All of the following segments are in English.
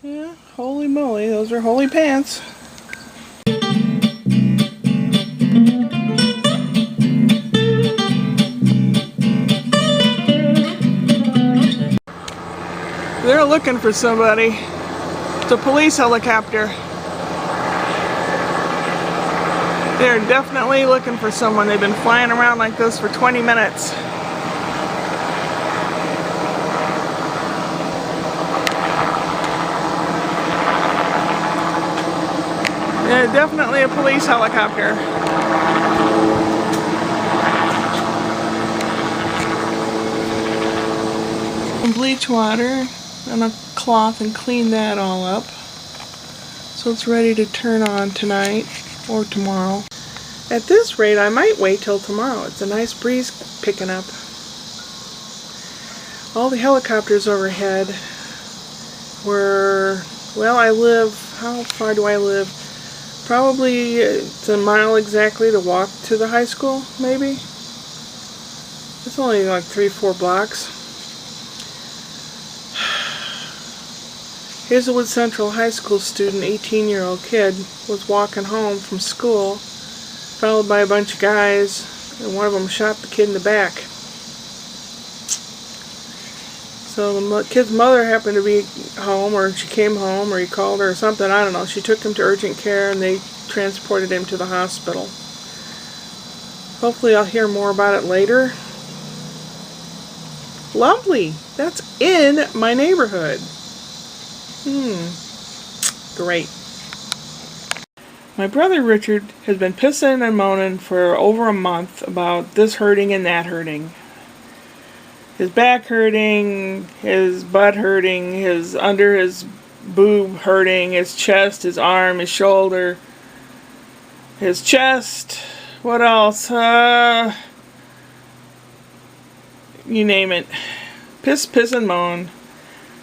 Yeah, holy moly, those are holy pants. They're looking for somebody. It's a police helicopter. They're definitely looking for someone. They've been flying around like this for 20 minutes. Yeah, definitely a police helicopter. Some bleach water and a cloth and clean that all up. So it's ready to turn on tonight or tomorrow. At this rate, I might wait till tomorrow. It's a nice breeze picking up. All the helicopters overhead were, well, I live, how far do I live? Probably it's a mile exactly to walk to the high school, maybe. It's only like 3-4 blocks. Hazelwood Central High School student, 18-year-old kid, was walking home from school, followed by a bunch of guys, and one of them shot the kid in the back. So the kid's mother happened to be home, or she came home, or he called her or something, I don't know. She took him to urgent care and they transported him to the hospital. Hopefully I'll hear more about it later. Lovely! That's in my neighborhood. Great. My brother Richard has been pissing and moaning for over a month about this hurting and that hurting. His back hurting, his butt hurting, his under his boob hurting, his chest, his arm, his shoulder, his chest. What else? You name it. Piss and moan.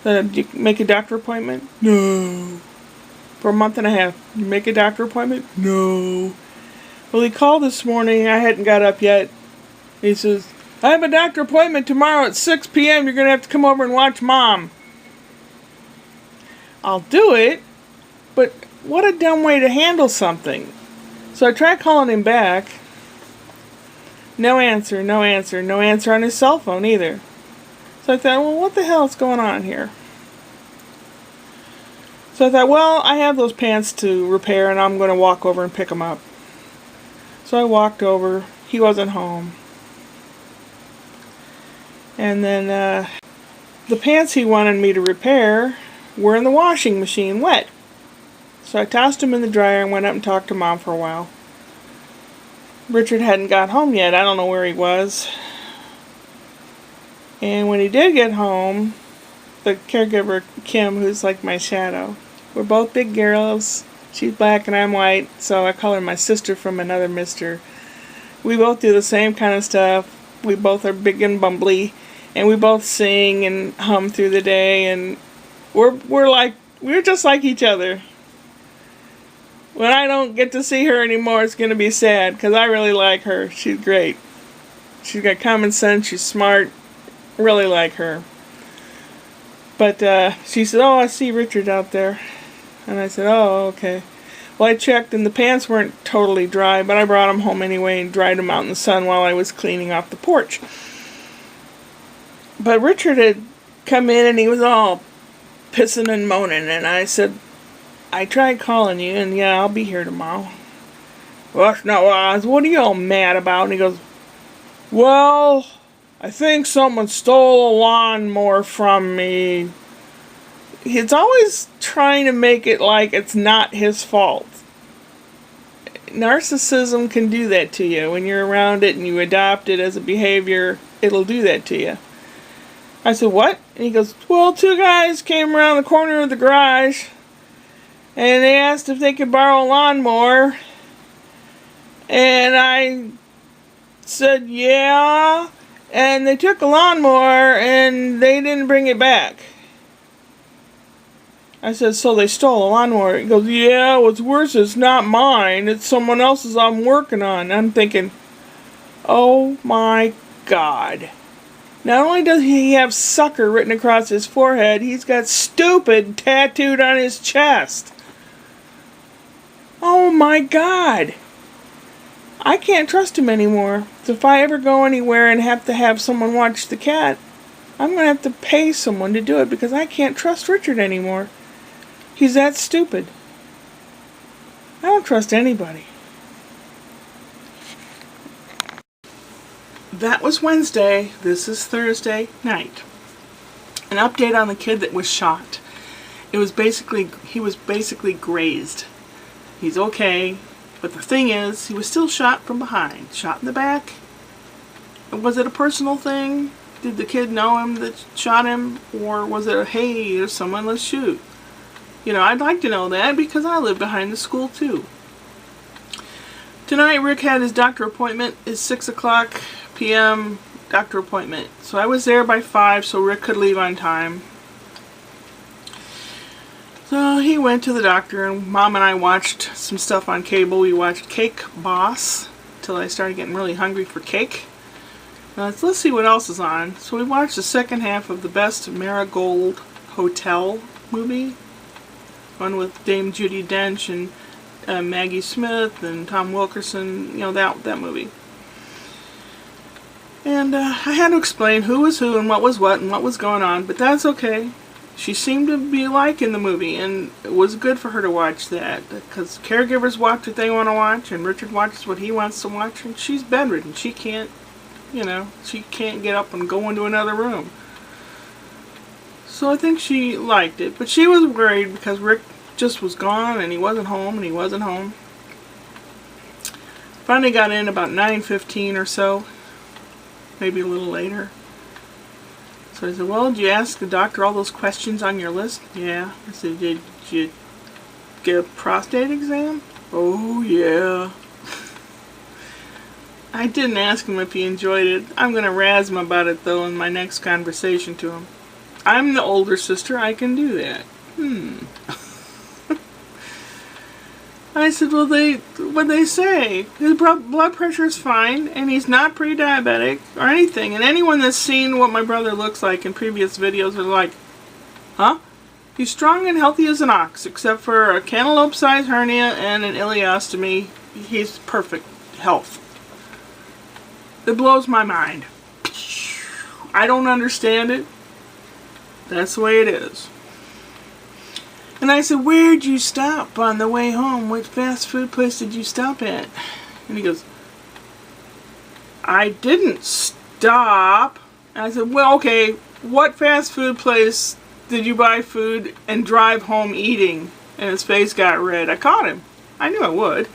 Did you make a doctor appointment? No. For a month and a half. You make a doctor appointment? No. Well, he called this morning. I hadn't got up yet. He says, I have a doctor appointment tomorrow at 6 p.m. You're going to have to come over and watch Mom. I'll do it, but what a dumb way to handle something. So I tried calling him back. No answer, no answer, no answer on his cell phone either. So I thought, well, what the hell is going on here? So I thought, well, I have those pants to repair and I'm going to walk over and pick them up. So I walked over. He wasn't home. And then the pants he wanted me to repair were in the washing machine, wet. So I tossed them in the dryer and went up and talked to Mom for a while. Richard hadn't got home yet. I don't know where he was. And when he did get home, the caregiver, Kim, who's like my shadow, we're both big girls. She's black and I'm white, so I call her my sister from another mister. We both do the same kind of stuff. We both are big and bumbly. And we both sing and hum through the day, and we're just like each other. When I don't get to see her anymore, it's going to be sad, because I really like her. She's great. She's got common sense, she's smart, really like her. But she said, oh, I see Richard out there. And I said, oh, okay. Well, I checked, and the pants weren't totally dry, but I brought them home anyway and dried them out in the sun while I was cleaning off the porch. But Richard had come in and he was all pissing and moaning, and I said, I tried calling you, and yeah, I'll be here tomorrow. Well, that's not what I was. What are you all mad about? And he goes, well, I think someone stole a lawnmower from me. He's always trying to make it like it's not his fault. Narcissism can do that to you. When you're around it and you adopt it as a behavior, it'll do that to you. I said, what? And he goes, well, 2 guys came around the corner of the garage and they asked if they could borrow a lawnmower. And I said, yeah. And they took a lawnmower and they didn't bring it back. I said, so they stole a lawnmower. He goes, yeah, what's worse, it's not mine. It's someone else's I'm working on. I'm thinking, oh my God. Not only does he have sucker written across his forehead, he's got stupid tattooed on his chest. Oh my God. I can't trust him anymore. So if I ever go anywhere and have to have someone watch the cat, I'm going to have to pay someone to do it because I can't trust Richard anymore. He's that stupid. I don't trust anybody. That was Wednesday. This is Thursday night. An update on the kid that was shot. He was basically grazed. He's okay, but the thing is, he was still shot from behind. Shot in the back. Was it a personal thing? Did the kid know him that shot him? Or was it a, hey, there's someone, let's shoot? You know, I'd like to know that because I live behind the school too. Tonight, Rick had his doctor appointment. It's 6 o'clock p.m. doctor appointment. So I was there by 5 so Rick could leave on time. So he went to the doctor and Mom and I watched some stuff on cable. We watched Cake Boss till I started getting really hungry for cake. Let's see what else is on. So we watched the second half of the Best Marigold Hotel movie. One with Dame Judi Dench and Maggie Smith and Tom Wilkerson. You know, that movie. And I had to explain who was who and what was going on, but that's okay. She seemed to be liking the movie, and it was good for her to watch that, because caregivers watch what they want to watch, and Richard watches what he wants to watch, and she's bedridden. She can't, you know, she can't get up and go into another room. So I think she liked it, but she was worried because Rick just was gone, and he wasn't home. Finally got in about 9:15 or so. Maybe a little later. So I said, well, did you ask the doctor all those questions on your list? Yeah. I said, did you get a prostate exam? Oh, yeah. I didn't ask him if he enjoyed it. I'm going to razz him about it, though, in my next conversation to him. I'm the older sister. I can do that. I said, well, what'd they say? His blood pressure is fine, and he's not pre-diabetic or anything. And anyone that's seen what my brother looks like in previous videos are like, huh? He's strong and healthy as an ox, except for a cantaloupe-sized hernia and an ileostomy. He's perfect health. It blows my mind. I don't understand it. That's the way it is. And I said, where'd you stop on the way home? What fast food place did you stop at? And he goes, I didn't stop. And I said, well, okay, what fast food place did you buy food and drive home eating? And his face got red. I caught him. I knew I would.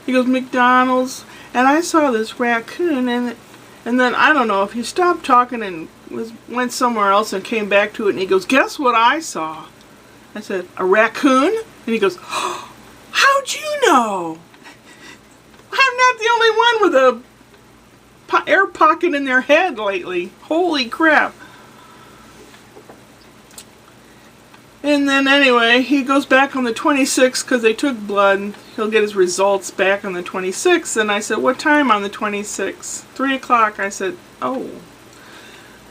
He goes, McDonald's. And I saw this raccoon, and then I don't know if he stopped talking and went somewhere else and came back to it, and he goes, guess what I saw? I said, a raccoon? And he goes, oh, how'd you know? I'm not the only one with a air pocket in their head lately. Holy crap. And then anyway, he goes back on the 26th because they took blood. He'll get his results back on the 26th. And I said, what time on the 26th? 3 o'clock. I said, oh,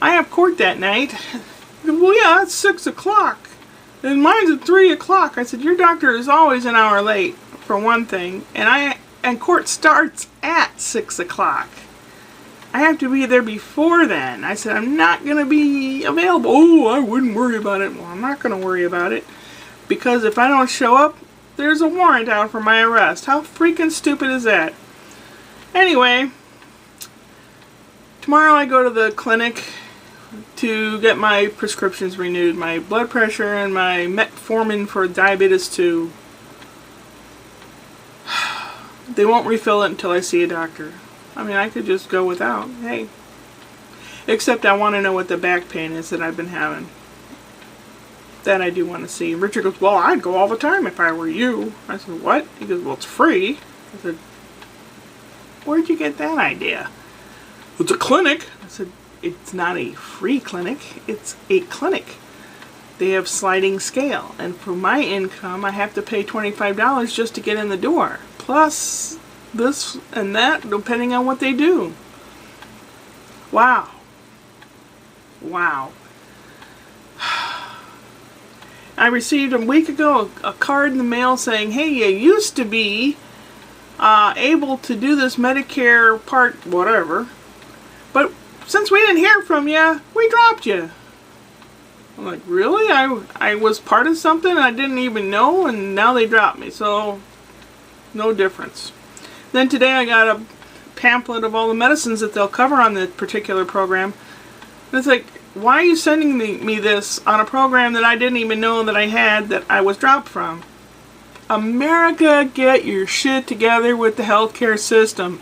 I have court that night. Well, yeah, it's 6 o'clock. And mine's at 3 o'clock. I said, your doctor is always an hour late, for one thing. And court starts at 6 o'clock. I have to be there before then. I said, I'm not going to be available. Oh, I wouldn't worry about it. Well, I'm not going to worry about it. Because if I don't show up, there's a warrant out for my arrest. How freaking stupid is that? Anyway, tomorrow I go to the clinic to get my prescriptions renewed. My blood pressure and my metformin for diabetes 2. They won't refill it until I see a doctor. I mean, I could just go without. Hey. Except I want to know what the back pain is that I've been having. That I do want to see. Richard goes, well, I'd go all the time if I were you. I said, what? He goes, well, it's free. I said, where'd you get that idea? It's a clinic. I said, it's not a free clinic. It's a clinic. They have sliding scale. And for my income, I have to pay $25 just to get in the door. Plus this and that, depending on what they do. Wow. Wow. I received a week ago a card in the mail saying, hey, you used to be able to do this Medicare part whatever, but since we didn't hear from you, we dropped you. I'm like, really? I was part of something I didn't even know, and now they dropped me, so no difference. Then today I got a pamphlet of all the medicines that they'll cover on this particular program. And it's like, why are you sending me this on a program that I didn't even know that I had, that I was dropped from? America, get your shit together with the healthcare system.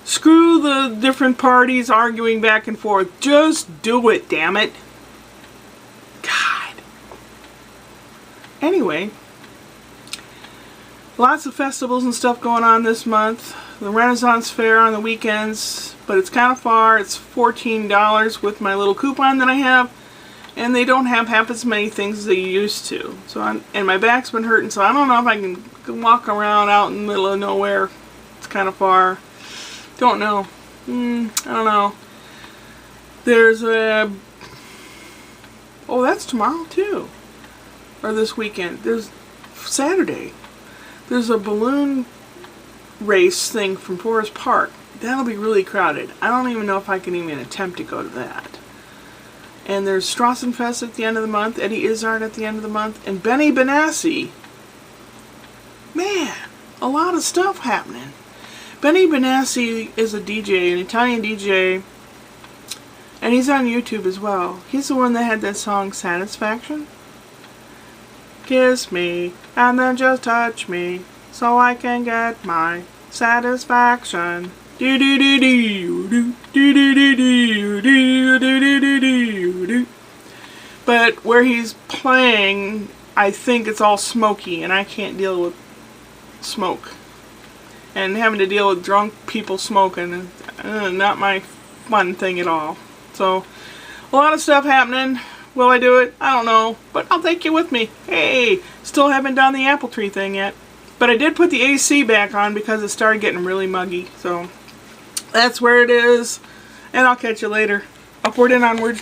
Screw the different parties arguing back and forth. Just do it, damn it. God. Anyway, lots of festivals and stuff going on this month. The Renaissance Fair on the weekends, but it's kind of far. It's $14 with my little coupon that I have, and they don't have half as many things as they used to. And my back's been hurting, so I don't know if I can walk around out in the middle of nowhere. It's kind of far. Don't know. I don't know. There's a... Oh, that's tomorrow too. Or this weekend. There's Saturday. There's a balloon race thing from Forest Park. That'll be really crowded. I don't even know if I can even attempt to go to that. And there's Strassenfest at the end of the month, Eddie Izzard at the end of the month, and Benny Benassi. Man, a lot of stuff happening. Benny Benassi is a DJ, an Italian DJ, and he's on YouTube as well. He's the one that had that song Satisfaction. Kiss me, and then just touch me, so I can get my satisfaction. Do do do do do do do do do do do do do. But where he's playing, I think it's all smoky, and I can't deal with smoke. And having to deal with drunk people smoking, not my fun thing at all. So, a lot of stuff happening. Will I do it? I don't know, but I'll take you with me. Hey, still haven't done the apple tree thing yet. But I did put the AC back on because it started getting really muggy. So, that's where it is. And I'll catch you later. Upward and onward.